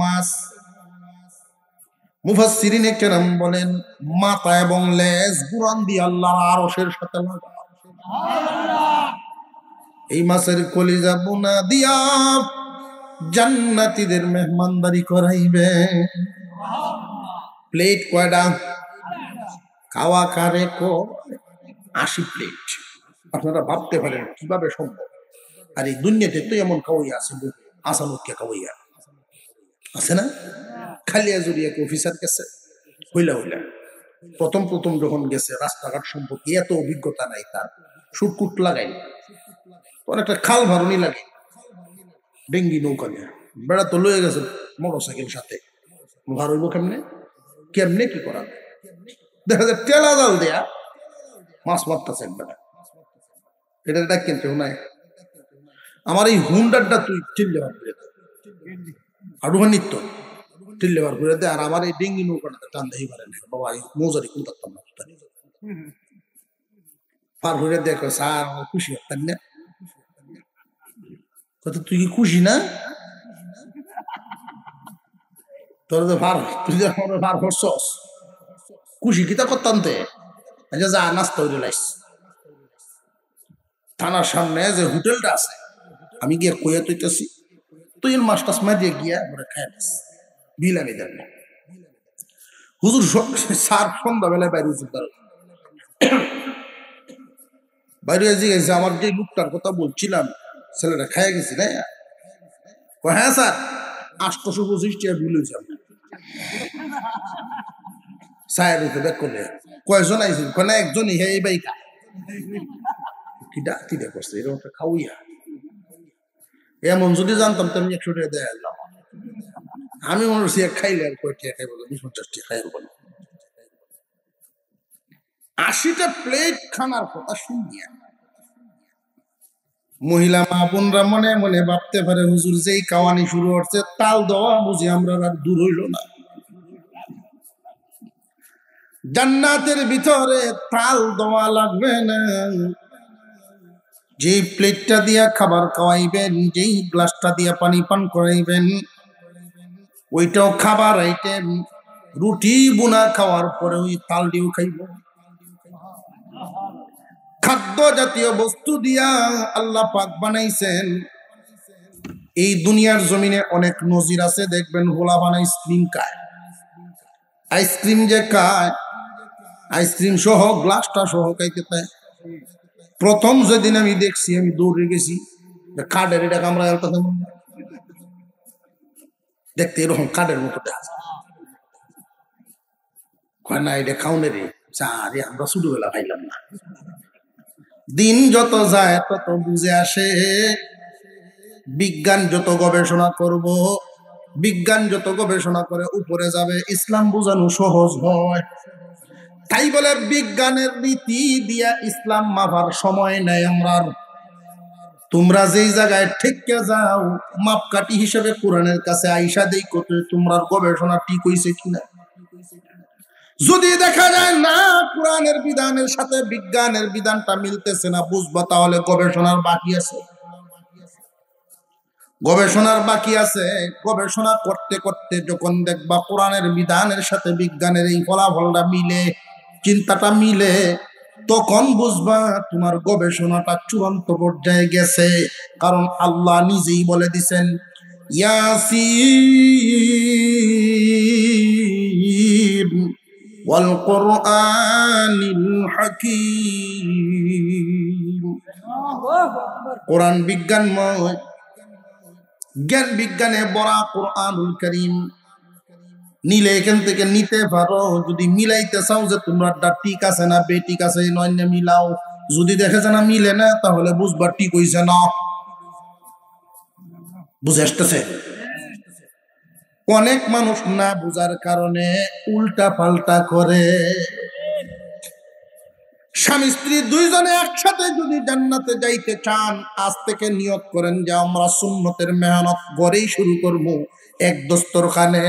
মাছ। মুফাসসিরিনে কেরাম বলেন মাথা এবং লেজ কুরআন দিয়ে আল্লাহর আরশের সাথে লাগা। এই মাছের কলিজা বোনা দিয়া জান্নাতীদের মেহমানদারি করাইবে। প্লেট কয়টা? খাওয়া কারে কো 80 প্লেট। আপনারা ভাবতে পারেন কিভাবে সম্ভব। আর এই দুনিয়াতে তো এমন খাওয়াই আছে, আসানুকে খাওয়াইয়া আছে না? খালিয়া জুড়িয়া অফিসার গেছে হইলা প্রথম যখন গেছে রাস্তাঘাট সম্পর্কে এত অভিজ্ঞতা নাই তার, সুটকুট লাগাই অনেকটা খাল ভারণী লাগে, ডেঙ্গি নৌকা নিয়ে বেড়া তো লয়ে গেছে মোটরসাইকেল সাথে। ভার হইব কেমনে কেমনে কি করা, দেখা যায় টেলা জাল দেয়া মাছ মারতেছে বেড়া। এটা ডাকেন কেউ নাই। আমার এই হুন্ডারটা তুই চিল্লেবার করে দে, আডুহানিত্য চিল্লেবার করে দে। আর আমার এই ডেঙ্গি নৌকাটা টান দেই পারে না বাবা, এই মৌজারি কোন থাকতাম না পার করে দেখো স্যার খুশি হতেন না। কত তুই কি খুশি না? তোর তো ভার, তুই ভার করছস, খুশি কিতা করতাম তে। আচ্ছা যা নাস্তা হইলে লাইস। থানার সামনে যে হোটেলটা আছে আমি গিয়ে কইয়া তৈতেছি, তুই মাছটা মারিয়ে গিয়া আমরা খাই বিল আমি দেন না। হুজুর স্যার সন্ধ্যাবেলায় বাইরে বাইরে গেছে, আমার যে লোকটার কথা বলছিলাম ছেলেটা খাইয়া গেছি না। হ্যাঁ স্যার 825 টাকা বিল হয়েছে আপনার। সাহেব ব্যাক করলে কয়জন আইসেন? না একজনই, হ্যাঁ এই বাইকা কি ডাক্তি করছে এরকম একটা খাওয়াইয়া। এমন যদি জানতাম তো আমি 100 টাকা দেয় আসলাম। আমি মনে করছি খাইলে আর কয় টাকা খাইব, 20-50 টাকা খাই বলো। 80টা প্লেট খানার কথা শুনিয়া মহিলা মা বোনরা মনে মনে ভাবতে পারে হুজুর যেই কাওয়ানি শুরু হচ্ছে তাল দেওয়া বুঝি আমরা আর দূর হইল না। জান্নাতের ভিতরে তাল দেওয়া লাগবে না। যেই প্লেটটা দিয়া খাবার খাওয়াইবেন, যেই গ্লাসটা দিয়া পানি পান করাইবেন, ওইটাও খাবার আইটেম। রুটি বুনা খাওয়ার পরে ওই তাল দিয়েও খাইব। খাদ্য জাতীয় বস্তু দিয়া আল্লাহ পাক বানাইছেন। এই দুনিয়ার জমিনে অনেক নজির আছে, দেখবেন হোলাভান আইসক্রিম খায়। আইসক্রিম যে খায়, আইসক্রিম সহ গ্লাসটা সহ খাইতে পায়। প্রথম যেদিন আমি দেখছি আমি দৌড়ে গেছি, কাঠের এটা আমরা দেখতে এরকম কাঠের মতো দেখা যায়। কয় না এটা খাওনে রে, আরে আমরা ছোটবেলা খাইলাম না। দিন যত যায় তত বুঝে আসে, বিজ্ঞান যত গবেষণা করব, বিজ্ঞান যত গবেষণা করে উপরে যাবে, ইসলাম বোঝানো সহজ হয়। তাই বলে বিজ্ঞানের রীতি দিয়া ইসলাম মাপার সময় নেই আমরা। তোমরা যেই জায়গায় ঠেকে যাও, মাপকাঠি হিসেবে কোরআনের কাছে আইসা দেই কত তোমরা গবেষণা ঠিক হইছে কিনা। যদি দেখা যায় না কোরআনের বিধানের সাথে বিজ্ঞানের বিধানটা মিলতেছে না, বুঝবা তাহলে গবেষণার বাকি আছে, গবেষণার বাকি আছে। গবেষণা করতে করতে যখন দেখবা কোরআনের বিধানের সাথে বিজ্ঞানের এই ফলাফলটা মিলে, চিন্তাটা মিলে, তখন বুঝবা তোমার গবেষণাটা চূড়ান্ত পর্যায়ে গেছে। কারণ আল্লাহ নিজেই বলে দিছেন, ইয়াসিন ওয়াল কুরআনিল হাকীম। কোরআন বিজ্ঞানময়, জ্ঞান বিজ্ঞানে বড়া কোরআনুল কারীম। নিলে এখান থেকে নিতে পারো, যদি মিলাইতে চাও যে তোমরা ঠিক আছে না বেঠিক আছে নয় মিলাও। যদি দেখে যে না মিলে না, তাহলে বুঝবা ঠিক হইছে না। বুঝে আসতেছে? অনেক মানুষ না বুঝার কারণে উল্টা পাল্টা করে। স্বামী স্ত্রী দুইজনে একসাথে যদি জান্নাতে যাইতে চান, আজ থেকে নিয়ত করেন যে আমরা সুন্নতের মেহনত গড়েই শুরু করবো। এক দস্তরখানে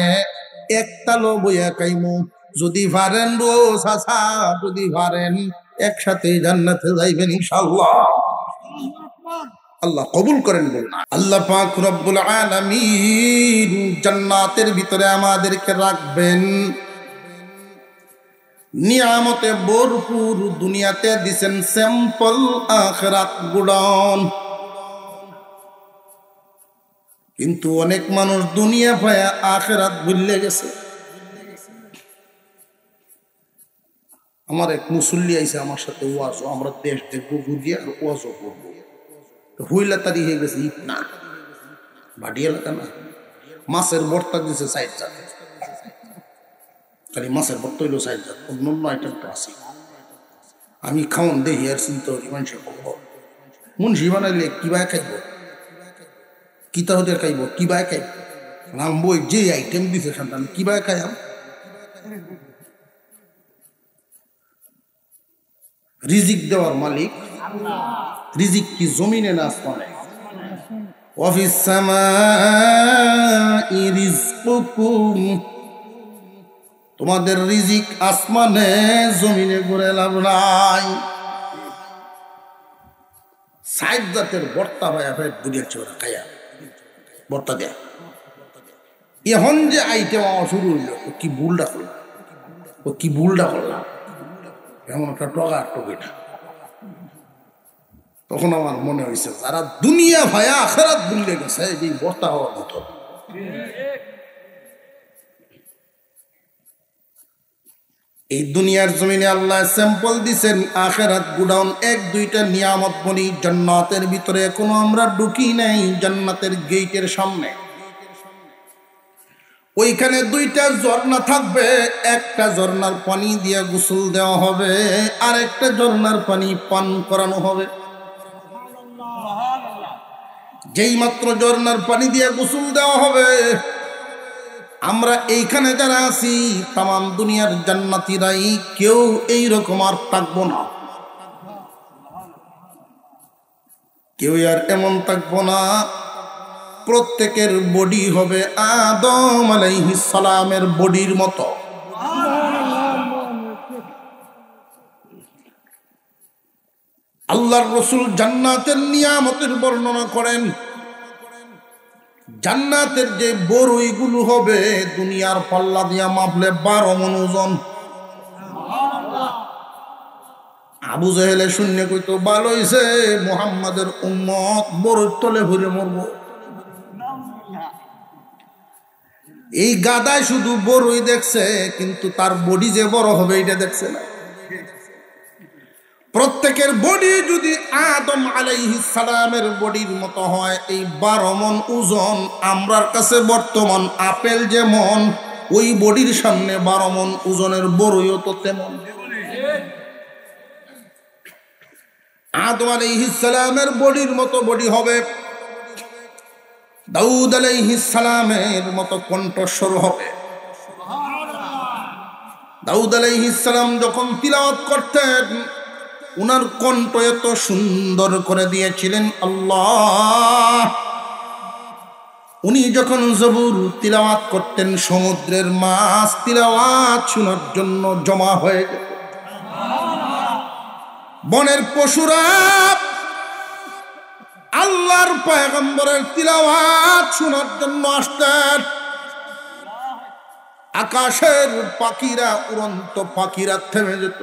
একটা লো বইয়া খাইমু, যদি পারেন রো চাচা, যদি পারেন একসাথে জান্নাতে যাইবেন ইনশাআল্লাহ। আল্লাহ কবুল করেন বলুন। আল্লাহ পাক রব্বুল আলামিন জান্নাতের ভিতরে আমাদেরকে রাখবেন, নিয়ামতে ভরপুর দুনিয়াতে দিছেন স্যাম্পল, আখিরাত গুডাউন। কিন্তু অনেক মানুষ দুনিয়া পায়া আখিরাত ভুলে গেছে। আমার এক মুসল্লি আইছে আমার সাথে ওয়াজ, আমরা দেশ দেখবো ঘুরিয়ে আর ওয়াজও করবো। হইলা তারি হয়ে গেছে ঈদ না ভাটি এলাকা না, মাছের ভর্তা দিছে সাইড জাত, খালি মাছের ভর্তা হইলো সাইড জাত, অন্য আইটেম তো আছে। আমি খাওন দেখি আর চিন্তা করি মানুষের খবর মুন্সি বানাইলে কিবায় খাইব, কিতা হতে খাইব, কিবায় খাইব। নাম বই যে আইটেম দিছে সন্তান কিবায় খাইম। রিজিক দেওয়ার মালিক, রিজিক কি জমিনে না আসমানে? ওয়াফিস সামাই রিজকুকুম, তোমাদের রিজিক আসমানে জমিনে ঘুরে লাভ নাই। সাইড জাতের বর্তা ভাইয়া ভাই বুড়িয়ার ছোড়া খাইয়া বর্তা দেয়। এখন যে আইটেম শুরু হইল, কি ভুলটা করলাম, ও কি ভুলটা করলাম, এমন একটা টগা টগি না। তখন আমার মনে হয়েছে যারা দুনিয়া ভায়া আখেরাত ভুলে গেছে এই বর্তা হওয়ার মতো। এই দুনিয়ার জমিনে আল্লাহ স্যাম্পল দিছেন, আখেরাত গুডাউন। এক দুইটা নিয়ামত বলি, জান্নাতের ভিতরে এখনো আমরা ঢুকি নাই। জান্নাতের গেটের সামনে ওইখানে দুইটা ঝর্ণা থাকবে, একটা ঝর্ণার পানি দিয়ে গোসল দেওয়া হবে, আর একটা ঝর্ণার পানি পান করানো হবে। যেই মাত্র ঝর্ণার পানি দিয়ে গোসল দেওয়া হবে, আমরা এইখানে যারা আছি তামাম দুনিয়ার জান্নাতীরাই কেউ এইরকম আর থাকবো না, কেউ আর এমন থাকবো না। প্রত্যেকের বডি হবে আদম আলাইহিস সালামের বডির মতো। আল্লাহর রাসূল জান্নাতের নিয়ামতের বর্ণনা করেন, জান্নাতের যে বড়ইগুলো হবে দুনিয়ার পাল্লা দিয়া মাপলে 12 মণ ওজন। আবু জেহেলে শূন্য কইতো ভালো হইছে মুহাম্মাদের উম্মত বড়ই তলে ভরে মরব। এই গাদায় শুধু বড়ই দেখছে, কিন্তু তার বডি যে বড় হবে এটা দেখছে না। প্রত্যেকের বডি যদি আদম আলাইহিস সালামের বডির মতো হয়, এই 12 মণ ওজন আমরার কাছে বর্তমান আপেল যেমন, ওই বডির সামনে 12 মণ ওজনের বড়ইও তো তেমন। আদম আলাইহিস সালামের বডির মতো বডি হবে, দাউদ আলাইহিস সালামের মতো কণ্ঠস্বর হবে। দাউদ আলাইহিস সালাম যখন তিলাওয়াত করতেন, উনার কণ্ঠ এত সুন্দর করে দিয়েছিলেন আল্লাহ। উনি যখন জবুর তিলাওয়াত করতেন, সমুদ্রের মাছ তিলাওয়াত শোনার জন্য জমা হয়ে যেত। বনের পশুরা আল্লাহর পয়গম্বরের তিলাওয়াত শোনার জন্য আসতেন। আকাশের পাখিরা, উড়ন্ত পাখিরা থেমে যেত।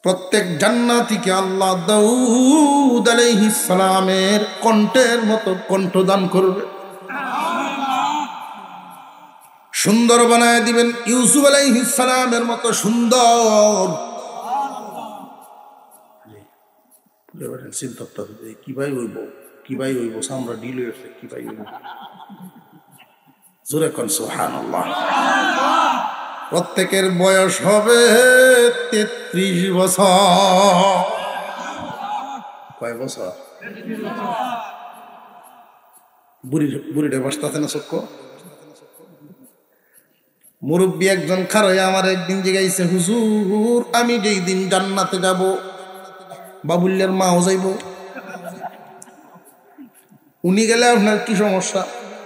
প্রত্যেক জান্নাতীকে আল্লাহ দাউদ আলাইহিস সালামের কণ্ঠের মতো কণ্ঠদান করবে, সুন্দর বানায় দিবেন, ইউসুফ আলাইহিস সালামের মতো সুন্দর। কি ভাই হইব, কি ভাই হইব, সামরা ডিল হয়েছে, কি ভাই হইব, জোরে কোন সুবহানাল্লাহ। প্রত্যেকের বয়স হবে 33 বছর। কয় বছর? বুড়িটা বসতে না চক্ষ। মুরব্বী একজন খারাই আমার একদিন জিগাইছে, হুজুর আমি যেই দিন জান্নাতে যাব, বাবুল্যের মাও যাইব, উনি গেলে আপনার কি সমস্যা?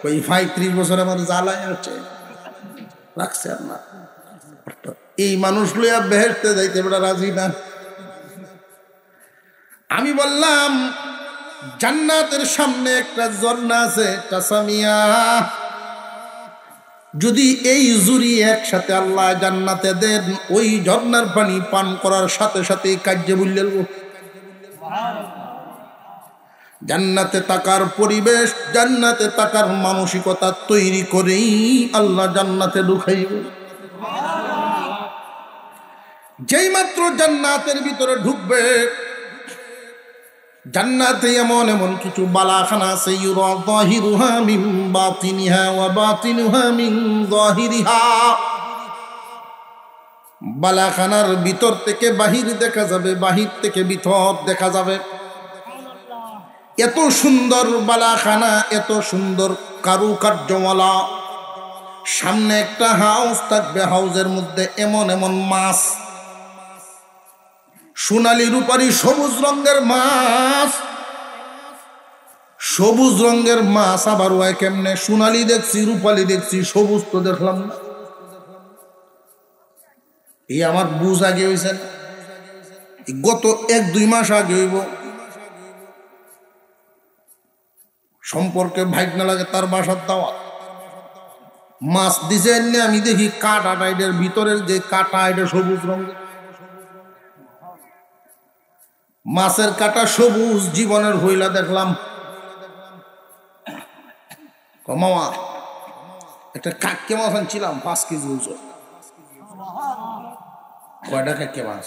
ওই 35 বছর আমার জ্বালায় হচ্ছে রাখছে আর না। এই মানুষগুলো বেহেশতে যাইতে বেটা রাজি না। আমি বললাম জান্নাতের সামনে একটা ঝর্ণা আছে, তাসামিয়া। যদি এই জুরি একসাথে আল্লাহ জান্নাতে দেন, ওই ঝর্ণার পানি পান করার সাথে সাথে কার্যে বললেন, জান্নাতে থাকার পরিবেশ, জান্নাতে থাকার মানসিকতা তৈরি করেই আল্লাহ জান্নাতে ঢুকাইব। যেই মাত্র জান্নাতের ভিতরে ঢুকবে, জান্নাতে এমন এমন কিছু বালাখানা আছে, ইউরা যাহিরুহা মিন বাতিনিহা ওয়া বাতিনুহা মিন যাহিরিহা। বালাখানার ভিতর থেকে বাহির দেখা যাবে, বাহির থেকে ভিতর দেখা যাবে। এত সুন্দর বালাখানা, এত সুন্দর কারুকার্যওয়ালা। সামনে একটা হাউস থাকবে, হাউসের মধ্যে এমন এমন মাছ, সোনালী রূপালী সবুজ রঙের মাছ। সবুজ রঙের মাছ আবার হয় কেমনে? সোনালী দেখছি, রূপালী দেখছি, সবুজ তো দেখলাম না। এই আমার বুঝ আগে হয়েছেন, গত 1-2 মাস আগে হইব। সম্পর্কে ভাইগনা লাগে, তার বাসার দাওয়াত, মাছ দিছে এনে আমি দেখি কাটা টাইডের ভিতরের যে কাটা, এটা সবুজ রঙের মাছের কাটা সবুজ। জীবনের হইলা দেখলাম। মামা একটা কাক্কে মাছ আনছিলাম 5 কেজি ওজন। কয়টা কাক্কে মাছ?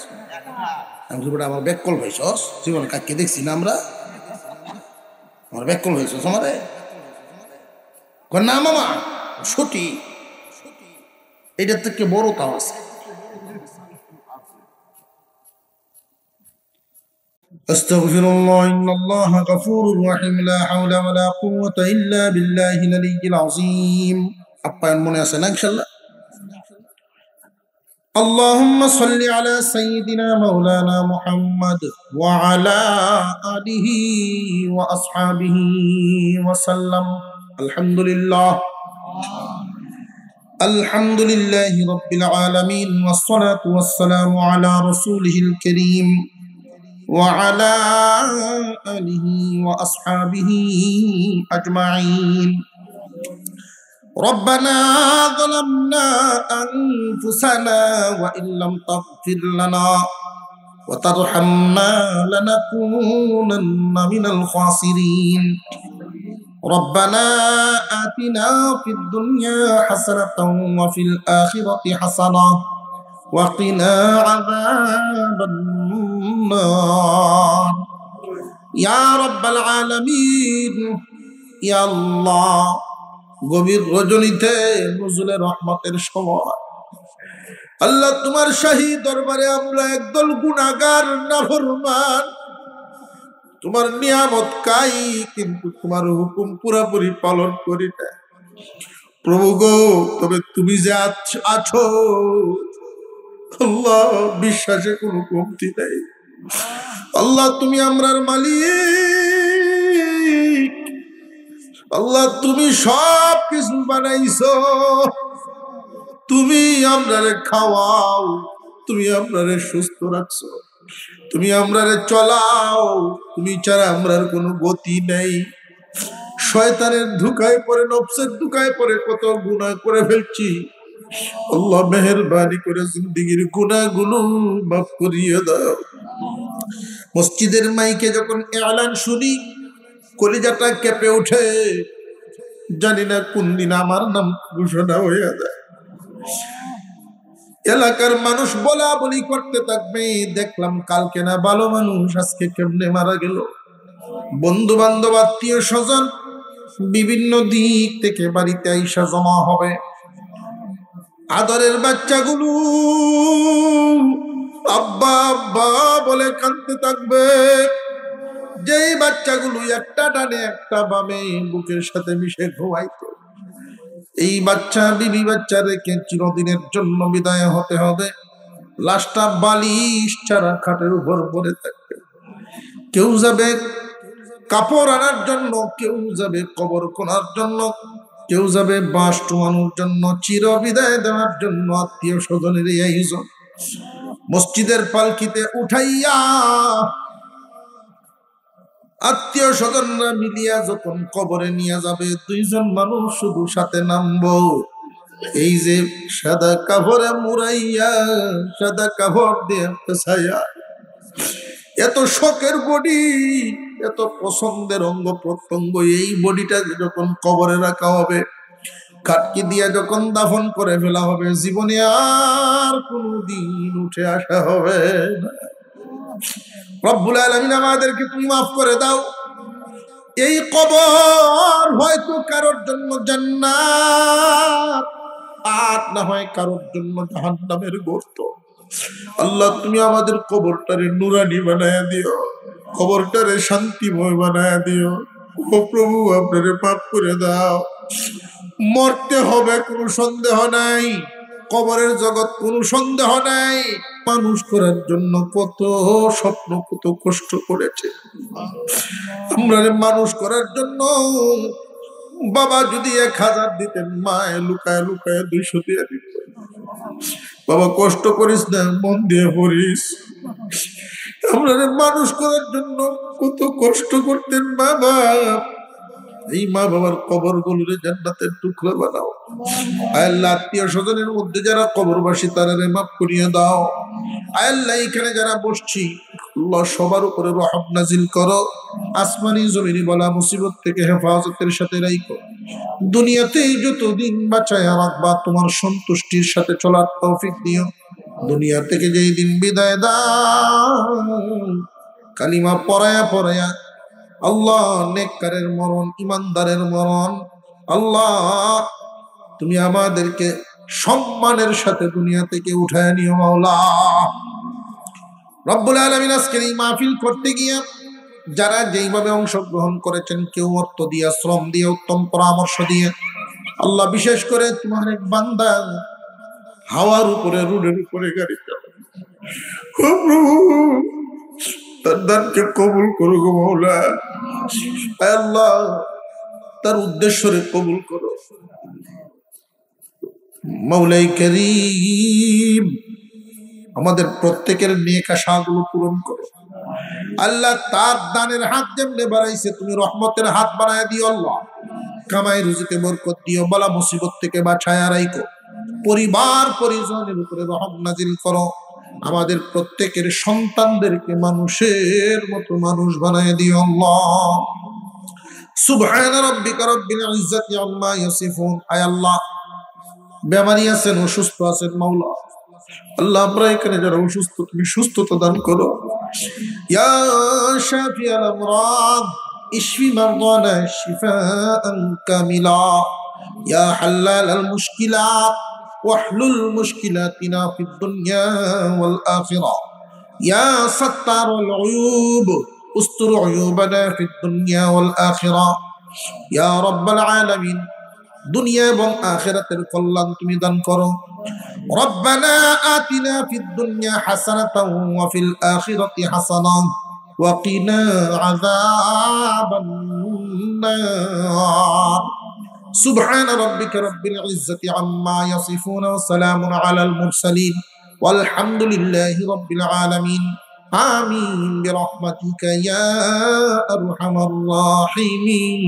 আমি আমার ব্যাক কল হয়েছস, জীবনে কাক্কে দেখছি না আমরা, আমার ব্যাক কল হয়েছস আমারে? না মামা ছুটি, এটার থেকে বড় তাও আছে। আস্তাগফিরুল্লাহ, ইন্নাল্লাহা গফুরুর রহিম, লা হাওলা ওয়ালা কুওয়াতা ইল্লা বিল্লাহিল আলিয়্যিল আযীম। আপ্যায়ন মনে আছে না ইনশাআল্লাহ? اللهم صل على سيدنا مولانا محمد وعلى آله وأصحابه وسلم. الحمد لله، الحمد لله رب العالمين، والصلاة والسلام على رسوله الكريم وعلى آله وأصحابه أجمعين. ربنا ظلمنا أنفسنا وإن لم تغفر لنا وترحمنا لنكونن من الخاسرين. ربنا آتنا في الدنيا حسنة وفي الآخرة حسنة وقنا عذاب النار يا رب العالمين. يا الله, গভীর রজনীতে নজুলে রহমতের সময় আল্লাহ তোমার শাহী দরবারে আমরা একদল গুনাহগার নাফরমান, তোমার নিয়ামত খাই কিন্তু তোমার হুকুম পুরোপুরি পালন করি না। প্রভু গো, তবে তুমি যে আছো আল্লাহ, বিশ্বাসে কোনো কমতি নাই। আল্লাহ তুমি আমরার মালিক, আল্লাহ তুমি সব কিছু বানাইছো, তুমি আমরারে খাওয়াও, তুমি আমরারে সুস্থ রাখছো, তুমি আমরারে চলাও, তুমি ছাড়া আমরার কোনো গতি নেই। শয়তানের ধোঁকায় পড়ে, নফসের ধোঁকায় পড়ে কত গুনাহ করে ফেলছি। আল্লাহ মেহেরবানি করে জিন্দেগির গুনাহগুলো মাফ করিয়ে দাও। মসজিদের মাইকে যখন এলান শুনি কলিজাটা কেঁপে ওঠে, জানি না কোন দিন আমার নাম ঘোষণা হয়ে যায়। এলাকার মানুষ বলা বলি করতে থাকবে, দেখলাম কালকে না ভালো মানুষ আজকে কেমনে মারা গেল। বন্ধু বান্ধব আত্মীয় স্বজন বিভিন্ন দিক থেকে বাড়িতে আইসা জমা হবে। আদরের বাচ্চাগুলো আব্বা আব্বা বলে কাঁদতে থাকবে। যেই বাচ্চাগুলো একটা ডানে একটা বামে বুকের সাথে মিশে ঘুমাইতো, এই বাচ্চা বিবি বাচ্চা রেখে চিরদিনের জন্য বিদায় হতে হবে। লাশটা বালিশ ছাড়া খাটের উপর পড়ে থাকবে। কেউ যাবে কাপড় আনার জন্য, কেউ যাবে কবর খোঁড়ার জন্য, কেউ যাবে বাঁশ টুমানোর জন্য, চির বিদায় দেওয়ার জন্য আত্মীয় স্বজনের এই আয়োজন। মসজিদের পালকিতে উঠাইয়া আত্মীয় স্বজনরা মিলিয়া যখন কবরে নিয়ে যাবে, দুইজন মানুষ শুধু সাথে নামবো। এই যে সাদা কাপড়ে মুড়াইয়া, সাদা কাপড় দিয়ে পেছাইয়া, এত শখের বডি, এত পছন্দের অঙ্গ প্রত্যঙ্গ, এই বডিটা যখন কবরে রাখা হবে, কাটকি দিয়া যখন দাফন করে ফেলা হবে, জীবনে আর কোনদিন উঠে আসা হবে না। রব্বুল আলামিন আমাদেরকে তুমি মাফ করে দাও। এই কবর হয়তো কারোর জন্য জান্নাত, আর না হয় কারোর জন্য জাহান্নামের গর্ত। আল্লাহ তুমি আমাদের কবরটারে নুরানি বানায়া দিও, কবরটারে শান্তিময় বানায়া দিও। ও প্রভু, আপনারে পাপ করে দাও। মরতে হবে কোনো সন্দেহ নাই, কবরের জগৎ কোনো সন্দেহ নাই। মানুষ করার জন্য কত স্বপ্ন, কত কষ্ট করেছে। আমরা মানুষ করার জন্য বাবা যদি 1000 দিতেন, মায়ে লুকায় লুকায় 200 দিয়ে দিত। বাবা কষ্ট করিস না, মন দিয়ে পড়িস। আমরা মানুষ করার জন্য কত কষ্ট করতেন বাবা। এই মা বাবার কবর গুলোরে জান্নাতের টুকরা বানাও। আল্লাহ আত্মীয় স্বজনের মধ্যে যারা কবরবাসী তারা মাফ করিয়ে দাও। আল্লাহ এখানে যারা বসছি, আল্লাহ সবার উপরে রহম নাজিল করো। আসমানি জমিনি বলা মুসিবত থেকে হেফাজতের সাথে রাখো। দুনিয়াতে যতদিন বাঁচায় রাখবা, তোমার সন্তুষ্টির সাথে চলার তৌফিক দিও। দুনিয়া থেকে যেই দিন বিদায় দাও, কালিমা পড়ায়া পড়ায়া আল্লাহ নেককারের মরণ, ইমানদারের মরণ। আল্লাহ তুমি আমাদেরকে সম্মানের সাথে দুনিয়া থেকে উঠায় নিও মাওলা। রব্বুল আলামিন আজকের এই মাহফিল করতে গিয়ে যারা যেইভাবে অংশগ্রহণ করেছেন, কেউ অর্থ দিয়ে, শ্রম দিয়ে, উত্তম পরামর্শ দিয়ে, আল্লাহ বিশেষ করে তোমার এক বান্দা হাওয়ার উপরে, রোডের উপরে গাড়ি চালায়, তার দানকে কবুল করো গো মাওলা। আল্লাহ তার উদ্দেশ্যরে কবুল করো মাওলাই করিম। আমাদের প্রত্যেকের নেক আশাগুলো পূরণ করো আল্লাহ। তার দানের হাত যেমনে বাড়াইছে, তুমি রহমতের হাত বাড়ায় দিও আল্লাহ। কামাই রুজিতে বরকত দিও, বালা মুসিবত থেকে বাঁচায় রাখো। পরিবার পরিজনের উপরে রহম নাজিল করো। আমাদের প্রত্যেকের সন্তানদেরকে মানুষের মতো মানুষ বানায় দিও আল্লাহ। সুবহান রাব্বিকা রাব্বিল ইজ্জাতি আম্মা ইয়াসিফুন। আয় আল্লাহ, বেমারি আছেন, অসুস্থ আছেন মাওলা, আল্লাহ আমরা এখানে যারা অসুস্থ, তুমি সুস্থতা দান করো। ইয়া শাফিয়াল আমরাদ ইশফি মারদানা শিফাআন কামিলা। ইয়া হাল্লাল আল মুশকিলাত واحلل مشكلاتنا في الدنيا والآخرة يا ستار العيوب استر عيوبنا في الدنيا والآخرة يا رب العالمين দুনিয়া এবং আখিরাতের কল্যাণ তুমি দান করো রব্বানা আতিনা ফিদ দুনিয়া হাসানাতাও ওয়া ফিল আখিরাতি হাসানাহ ওয়া কিনা আযাবান নার সুবহান রাব্বিকা রাব্বিল ইজ্জাতি আম্মা ইয়াসিফুন ওয়া সালামুন আলাল মুরসালিন ওয়ালহামদুলিল্লাহি রাব্বিল আলামিন আমিন বিরহমাতিকা ইয়া আরহামার রাহিমিন